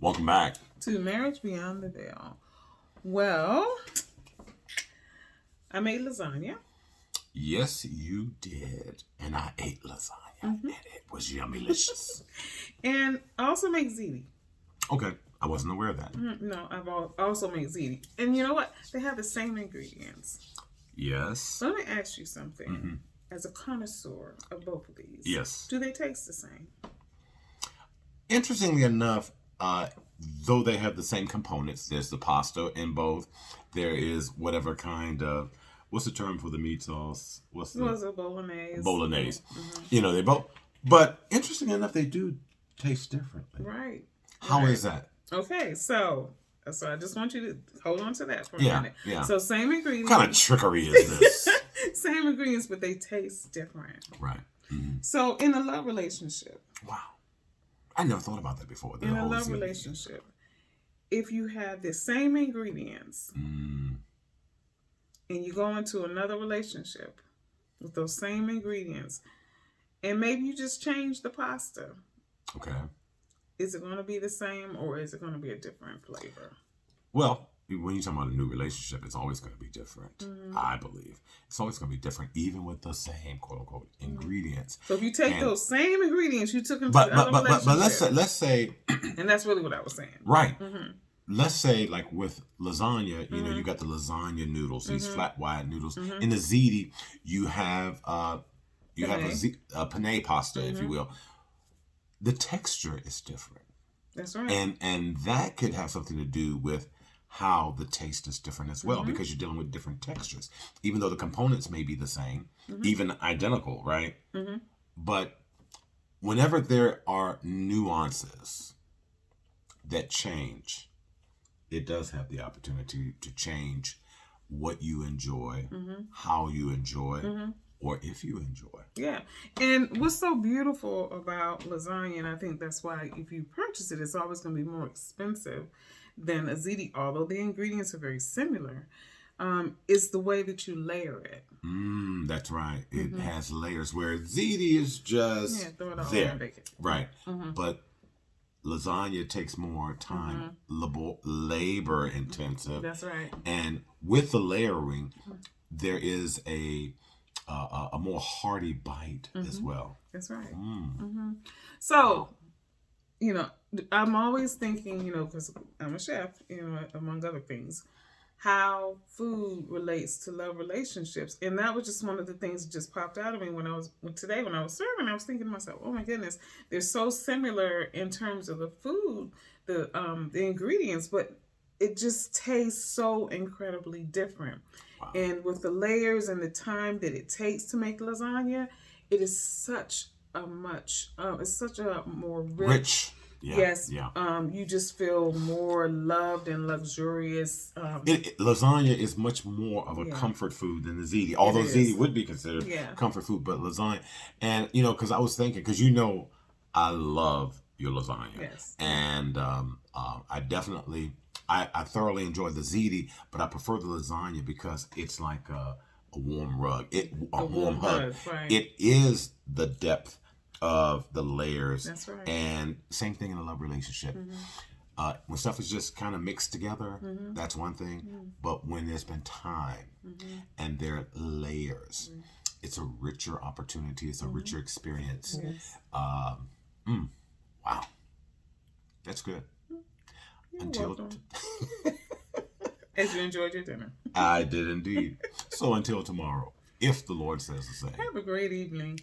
Welcome back to Marriage Beyond the Veil. Well, I made lasagna. Yes, you did. And I ate lasagna. And it was yummy-licious. And I also make ziti. Okay. I wasn't aware of that. No, I've also made ziti. And you know what? They have the same ingredients. Yes. So let me ask you something. As a connoisseur of both of these. Yes. Do they taste the same? Interestingly enough, though they have the same components, there's the pasta in both. There is whatever kind of, what's the term for the meat sauce? What's the bolognese? Bolognese. You know, they both. But interestingly enough, they do taste differently. Right. How is that? Okay, so I just want you to hold on to that for a minute. Yeah. So same ingredients. What kind of trickery is this? Same ingredients, but they taste different. Right. Mm-hmm. So in a love relationship. Wow. I never thought about that before. In a love relationship, if you have the same ingredients and you go into another relationship with those same ingredients, and maybe you just change the pasta. Okay. Is it going to be the same or is it going to be a different flavor? Well, when you talk about a new relationship, it's always going to be different, I believe. It's always going to be different, even with the same, quote-unquote, ingredients. So if you take those same ingredients you took into the other relationship. But let's say... and that's really what I was saying. Right. Let's say, like with lasagna, you know, you got the lasagna noodles, these flat, wide noodles. In the ziti, you have a penne pasta, if you will. The texture is different. That's right. And that could have something to do with how the taste is different as well, because you're dealing with different textures. Even though the components may be the same, even identical, right? But whenever there are nuances that change, it does have the opportunity to change what you enjoy, how you enjoy, or if you enjoy. Yeah. And what's so beautiful about lasagna, and I think that's why if you purchase it, it's always going to be more expensive than a ziti, although the ingredients are very similar, is the way that you layer it. That's right. It has layers where ziti is just throw it all there. and bake it. Right. But lasagna takes more time, labor intensive. That's right. And with the layering, there is a more hearty bite as well. That's right. So, you know, I'm always thinking, you know, because I'm a chef, you know, among other things, how food relates to love relationships. And that was just one of the things that just popped out of me when I was serving. I was thinking to myself, oh my goodness, they're so similar in terms of the food, the ingredients, but it just tastes so incredibly different. Wow. And with the layers and the time that it takes to make lasagna, it is such a more rich. Yeah, yes. Yeah. You just feel more loved and luxurious. Lasagna is much more of a comfort food than the ziti, although ziti would be considered comfort food, but lasagna. And, you know, because I was thinking, because you know I love your lasagna. Yes. And I definitely... I thoroughly enjoy the ziti, but I prefer the lasagna because it's like a warm rug. A warm hug. Right. It is the depth of the layers. That's right. And same thing in a love relationship. When stuff is just kind of mixed together, that's one thing. But when there's been time and there are layers, it's a richer opportunity. It's a richer experience. Yes. Wow. That's good. As you enjoyed your dinner. I did indeed. So until tomorrow, if the Lord says the same. Have a great evening.